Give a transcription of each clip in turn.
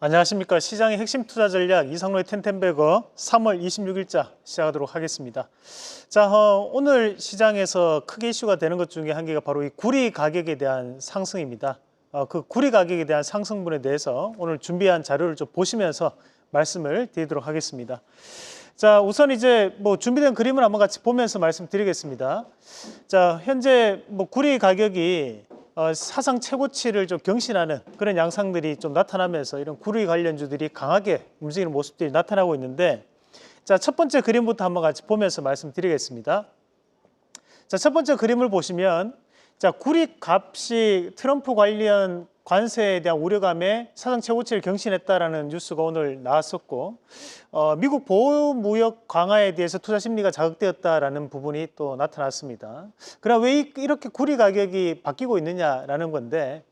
안녕하십니까. 시장의 핵심 투자 전략 이상로의 텐텐베거 3월 26일자 시작하도록 하겠습니다. 자, 오늘 시장에서 크게 이슈가 되는 것 중에 한 개가 바로 이 구리 가격에 대한 상승입니다. 그 구리 가격에 대한 상승분에 대해서 오늘 준비한 자료를 좀 보시면서 말씀을 드리도록 하겠습니다. 자, 우선 이제 준비된 그림을 한번 같이 보면서 말씀드리겠습니다. 자, 현재 구리 가격이 사상 최고치를 좀 경신하는 그런 양상들이 좀 나타나면서 이런 구리 관련주들이 강하게 움직이는 모습들이 나타나고 있는데, 자, 첫 번째 그림부터 한번 같이 보면서 말씀드리겠습니다. 자, 첫 번째 그림을 보시면, 자, 구리 값이 트럼프 관련 관세에 대한 우려감에 사상 최고치를 경신했다라는 뉴스가 오늘 나왔었고, 미국 보호무역 강화에 대해서 투자 심리가 자극되었다라는 부분이 또 나타났습니다. 그럼 왜 이렇게 구리 가격이 바뀌고 있느냐라는 건데,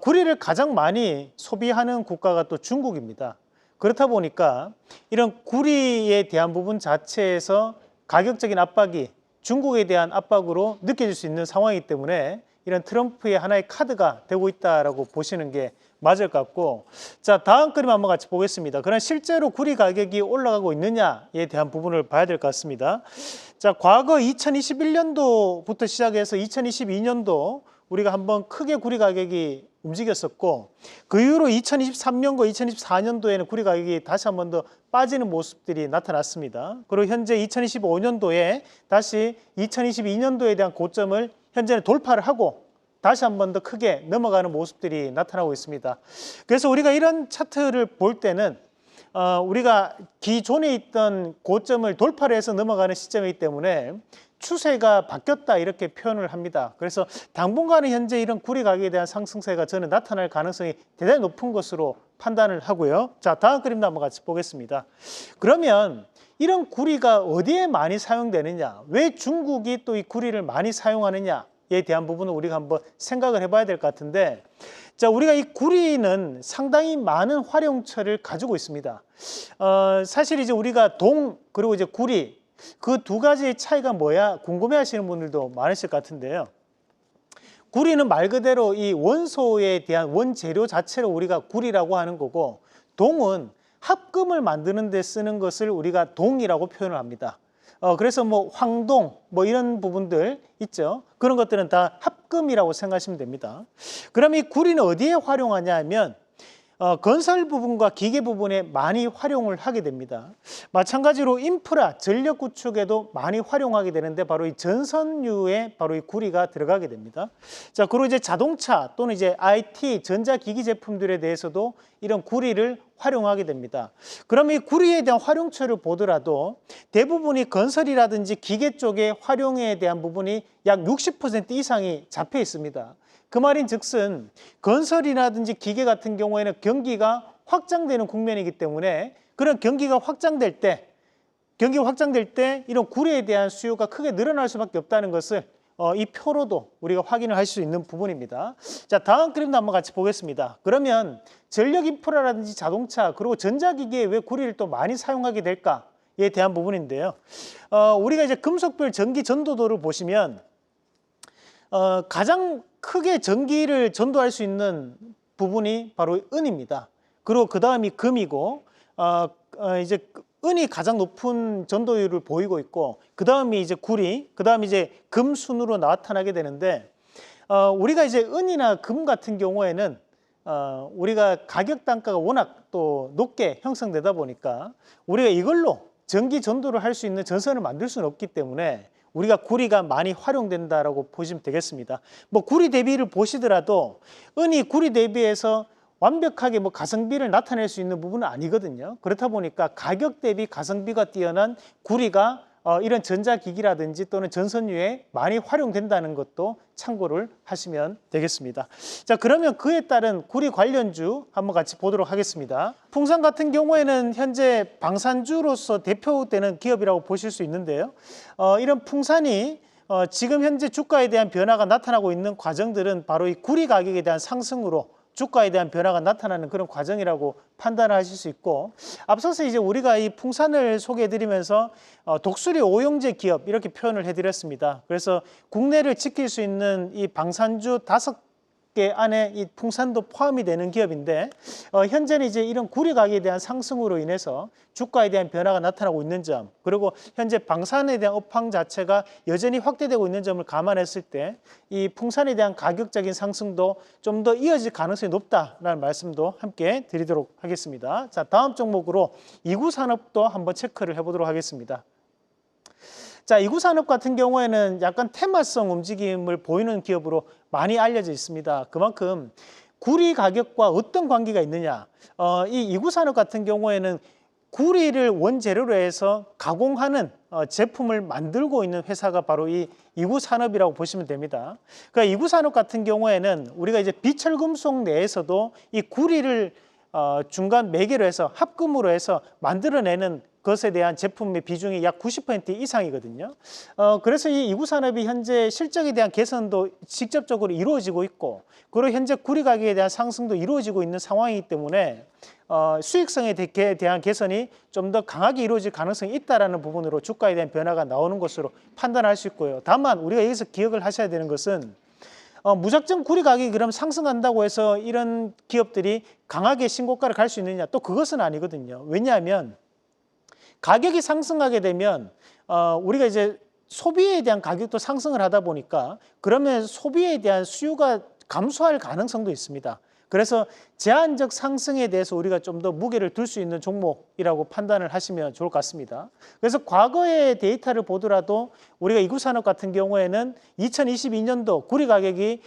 구리를 가장 많이 소비하는 국가가 또 중국입니다. 그렇다 보니까 이런 구리에 대한 부분 자체에서 가격적인 압박이 중국에 대한 압박으로 느껴질 수 있는 상황이기 때문에 이런 트럼프의 하나의 카드가 되고 있다라고 보시는 게 맞을 것 같고, 자, 다음 그림 한번 같이 보겠습니다. 그럼 실제로 구리 가격이 올라가고 있느냐에 대한 부분을 봐야 될 것 같습니다. 자, 과거 2021년도부터 시작해서 2022년도 우리가 한번 크게 구리 가격이 움직였었고, 그 이후로 2023년과 2024년도에는 구리 가격이 다시 한 번 더 빠지는 모습들이 나타났습니다. 그리고 현재 2025년도에 다시 2022년도에 대한 고점을 현재는 돌파를 하고 다시 한 번 더 크게 넘어가는 모습들이 나타나고 있습니다. 그래서 우리가 이런 차트를 볼 때는 우리가 기존에 있던 고점을 돌파를 해서 넘어가는 시점이기 때문에 추세가 바뀌었다 이렇게 표현을 합니다. 그래서 당분간은 현재 이런 구리 가격에 대한 상승세가 저는 나타날 가능성이 대단히 높은 것으로 판단을 하고요. 자, 다음 그림도 한번 같이 보겠습니다. 그러면 이런 구리가 어디에 많이 사용되느냐, 왜 중국이 또 이 구리를 많이 사용하느냐에 대한 부분을 우리가 한번 생각을 해봐야 될 것 같은데, 자, 우리가 이 구리는 상당히 많은 활용처를 가지고 있습니다. 사실 이제 우리가 동 그리고 이제 구리, 그 두 가지의 차이가 뭐야 궁금해 하시는 분들도 많으실 것 같은데요. 구리는 말 그대로 이 원소에 대한 원재료 자체를 우리가 구리라고 하는 거고, 동은 합금을 만드는 데 쓰는 것을 우리가 동이라고 표현을 합니다. 그래서 황동 이런 부분들 있죠. 그런 것들은 다 합금이라고 생각하시면 됩니다. 그럼 이 구리는 어디에 활용하냐 하면 건설 부분과 기계 부분에 많이 활용을 하게 됩니다. 마찬가지로 인프라, 전력 구축에도 많이 활용하게 되는데 바로 이 전선유에 바로 이 구리가 들어가게 됩니다. 자, 그리고 이제 자동차 또는 이제 IT, 전자기기 제품들에 대해서도 이런 구리를 활용하게 됩니다. 그럼 이 구리에 대한 활용처를 보더라도 대부분이 건설이라든지 기계 쪽의 활용에 대한 부분이 약 60% 이상이 잡혀 있습니다. 그 말인 즉슨 건설이라든지 기계 같은 경우에는 경기가 확장되는 국면이기 때문에 그런 경기가 확장될 때 이런 구리에 대한 수요가 크게 늘어날 수밖에 없다는 것을 이 표로도 우리가 확인을 할 수 있는 부분입니다. 자, 다음 그림도 한번 같이 보겠습니다. 그러면 전력 인프라라든지 자동차 그리고 전자기기에 왜 구리를 또 많이 사용하게 될까에 대한 부분인데요. 우리가 이제 금속별 전기 전도도를 보시면 가장 크게 전기를 전도할 수 있는 부분이 바로 은입니다. 그리고 그 다음이 금이고, 이제 은이 가장 높은 전도율을 보이고 있고, 그 다음이 이제 구리, 그 다음이 이제 금 순으로 나타나게 되는데, 우리가 이제 은이나 금 같은 경우에는 우리가 가격 단가가 워낙 또 높게 형성되다 보니까 우리가 이걸로 전기 전도를 할 수 있는 전선을 만들 수는 없기 때문에 우리가 구리가 많이 활용된다라고 보시면 되겠습니다. 구리 대비를 보시더라도 은이 구리 대비해서 완벽하게 가성비를 나타낼 수 있는 부분은 아니거든요. 그렇다 보니까 가격 대비 가성비가 뛰어난 구리가 이런 전자기기라든지 또는 전선유에 많이 활용된다는 것도 참고를 하시면 되겠습니다. 자, 그러면 그에 따른 구리 관련주 한번 같이 보도록 하겠습니다. 풍산 같은 경우에는 현재 방산주로서 대표되는 기업이라고 보실 수 있는데요. 이런 풍산이 지금 현재 주가에 대한 변화가 나타나고 있는 과정들은 바로 이 구리 가격에 대한 상승으로 주가에 대한 변화가 나타나는 그런 과정이라고 판단을 하실 수 있고, 앞서서 이제 우리가 이 풍산을 소개해 드리면서 독수리 오용제 기업 이렇게 표현을 해 드렸습니다. 그래서 국내를 지킬 수 있는 이 방산주 5 개 안에 이 풍산도 포함이 되는 기업인데 현재는 이제 이런 구리 가격에 대한 상승으로 인해서 주가에 대한 변화가 나타나고 있는 점, 그리고 현재 방산에 대한 업황 자체가 여전히 확대되고 있는 점을 감안했을 때 이 풍산에 대한 가격적인 상승도 좀 더 이어질 가능성이 높다라는 말씀도 함께 드리도록 하겠습니다. 자, 다음 종목으로 이구산업도 한번 체크를 해보도록 하겠습니다. 자, 이구산업 같은 경우에는 약간 테마성 움직임을 보이는 기업으로 많이 알려져 있습니다. 그만큼 구리 가격과 어떤 관계가 있느냐. 이 이구산업 같은 경우에는 구리를 원재료로 해서 가공하는 제품을 만들고 있는 회사가 바로 이 이구산업이라고 보시면 됩니다. 그러니까 이구산업 같은 경우에는 우리가 이제 비철금속 내에서도 이 구리를 중간 매개로 해서 합금으로 해서 만들어내는 것에 대한 제품의 비중이 약 90% 이상이거든요. 그래서 이 이구산업이 현재 실적에 대한 개선도 직접적으로 이루어지고 있고, 그리고 현재 구리 가격에 대한 상승도 이루어지고 있는 상황이기 때문에 수익성에 대한 개선이 좀 더 강하게 이루어질 가능성이 있다는 부분으로 주가에 대한 변화가 나오는 것으로 판단할 수 있고요. 다만 우리가 여기서 기억을 하셔야 되는 것은 무작정 구리 가격이 그럼 상승한다고 해서 이런 기업들이 강하게 신고가를 갈 수 있느냐, 또 그것은 아니거든요. 왜냐하면 가격이 상승하게 되면 우리가 이제 소비에 대한 가격도 상승을 하다 보니까 그러면 소비에 대한 수요가 감소할 가능성도 있습니다. 그래서 제한적 상승에 대해서 우리가 좀 더 무게를 둘 수 있는 종목이라고 판단을 하시면 좋을 것 같습니다. 그래서 과거의 데이터를 보더라도 우리가 이구산업 같은 경우에는 2022년도 구리 가격이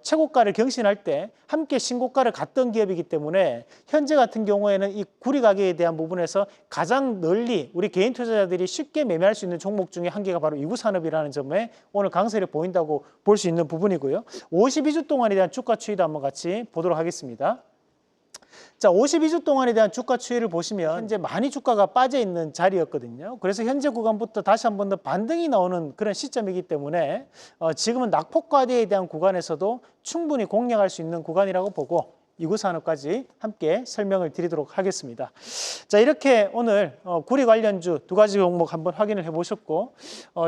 최고가를 경신할 때 함께 신고가를 갔던 기업이기 때문에 현재 같은 경우에는 이 구리 가격에 대한 부분에서 가장 널리 우리 개인 투자자들이 쉽게 매매할 수 있는 종목 중에 한 개가 바로 이구산업이라는 점에 오늘 강세를 보인다고 볼 수 있는 부분이고요. 52주 동안에 대한 주가 추이도 한번 같이 보도록 하겠습니다. 자, 52주 동안에 대한 주가 추이를 보시면 현재 많이 주가가 빠져 있는 자리였거든요. 그래서 현재 구간부터 다시 한 번 더 반등이 나오는 그런 시점이기 때문에 지금은 낙폭과대에 대한 구간에서도 충분히 공략할 수 있는 구간이라고 보고 이구산업까지 함께 설명을 드리도록 하겠습니다. 자, 이렇게 오늘 구리 관련주 두 가지 종목 한번 확인을 해보셨고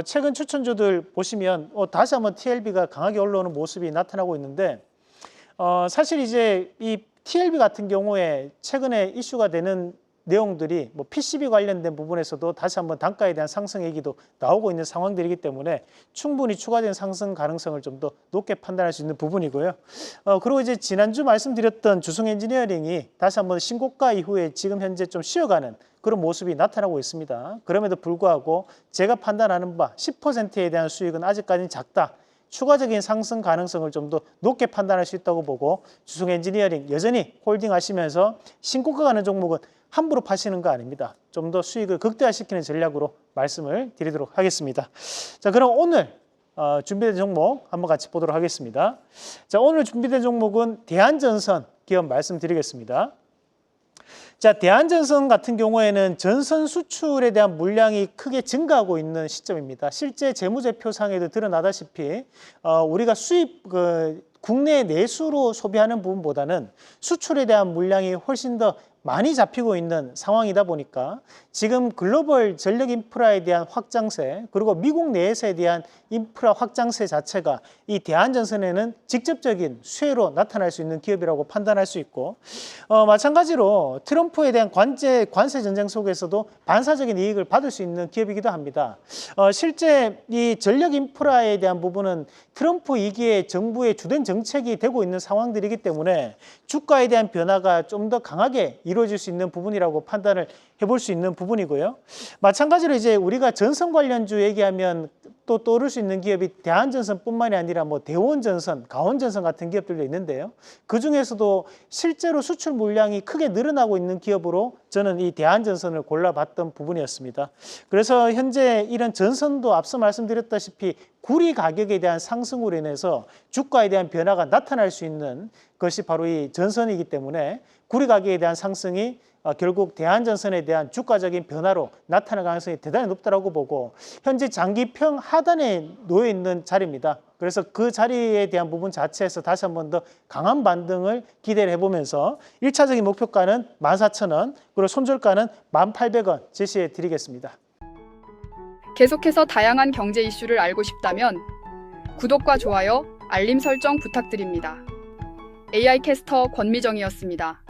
최근 추천주들 보시면 다시 한번 TLB가 강하게 올라오는 모습이 나타나고 있는데 사실 이제 이 TLB 같은 경우에 최근에 이슈가 되는 내용들이 뭐 PCB 관련된 부분에서도 다시 한번 단가에 대한 상승 얘기도 나오고 있는 상황들이기 때문에 충분히 추가적인 상승 가능성을 좀 더 높게 판단할 수 있는 부분이고요. 그리고 이제 지난주 말씀드렸던 주승엔지니어링이 다시 한번 신고가 이후에 지금 현재 좀 쉬어가는 그런 모습이 나타나고 있습니다. 그럼에도 불구하고 제가 판단하는 바 10%에 대한 수익은 아직까지는 작다. 추가적인 상승 가능성을 좀 더 높게 판단할 수 있다고 보고 주승엔지니어링 여전히 홀딩하시면서 신고가 가는 종목은 함부로 파시는 거 아닙니다. 좀 더 수익을 극대화시키는 전략으로 말씀을 드리도록 하겠습니다. 자, 그럼 오늘 준비된 종목 한번 같이 보도록 하겠습니다. 자, 오늘 준비된 종목은 대한전선 기업 말씀드리겠습니다. 자, 대한전선 같은 경우에는 전선 수출에 대한 물량이 크게 증가하고 있는 시점입니다. 실제 재무제표상에도 드러나다시피 우리가 수입 국내 내수로 소비하는 부분보다는 수출에 대한 물량이 훨씬 더 많이 잡히고 있는 상황이다 보니까 지금 글로벌 전력 인프라에 대한 확장세, 그리고 미국 내에서에 대한 인프라 확장세 자체가 이 대한전선에는 직접적인 수혜로 나타날 수 있는 기업이라고 판단할 수 있고 마찬가지로 트럼프에 대한 관세 전쟁 속에서도 반사적인 이익을 받을 수 있는 기업이기도 합니다. 실제 이 전력 인프라에 대한 부분은 트럼프 2기의 정부의 주된 정책이 되고 있는 상황들이기 때문에 주가에 대한 변화가 좀 더 강하게 이루어질 수 있는 부분이라고 판단을 해볼 수 있는 부분이고요. 마찬가지로 이제 우리가 전선 관련주 얘기하면 또 떠오를 수 있는 기업이 대한전선뿐만이 아니라 뭐 대원전선, 가원전선 같은 기업들도 있는데요. 그 중에서도 실제로 수출 물량이 크게 늘어나고 있는 기업으로 저는 이 대한전선을 골라봤던 부분이었습니다. 그래서 현재 이런 전선도 앞서 말씀드렸다시피 구리 가격에 대한 상승으로 인해서 주가에 대한 변화가 나타날 수 있는 것이 바로 이 전선이기 때문에 구리 가격에 대한 상승이 결국 대한전선에 대한 주가적인 변화로 나타날 가능성이 대단히 높다고 보고 현재 장기평 하단에 놓여 있는 자리입니다. 그래서 그 자리에 대한 부분 자체에서 다시 한 번 더 강한 반등을 기대를 해보면서 1차적인 목표가는 14,000원, 그리고 손절가는 1,800원 제시해 드리겠습니다. 계속해서 다양한 경제 이슈를 알고 싶다면 구독과 좋아요, 알림 설정 부탁드립니다. AI 캐스터 권미정이었습니다.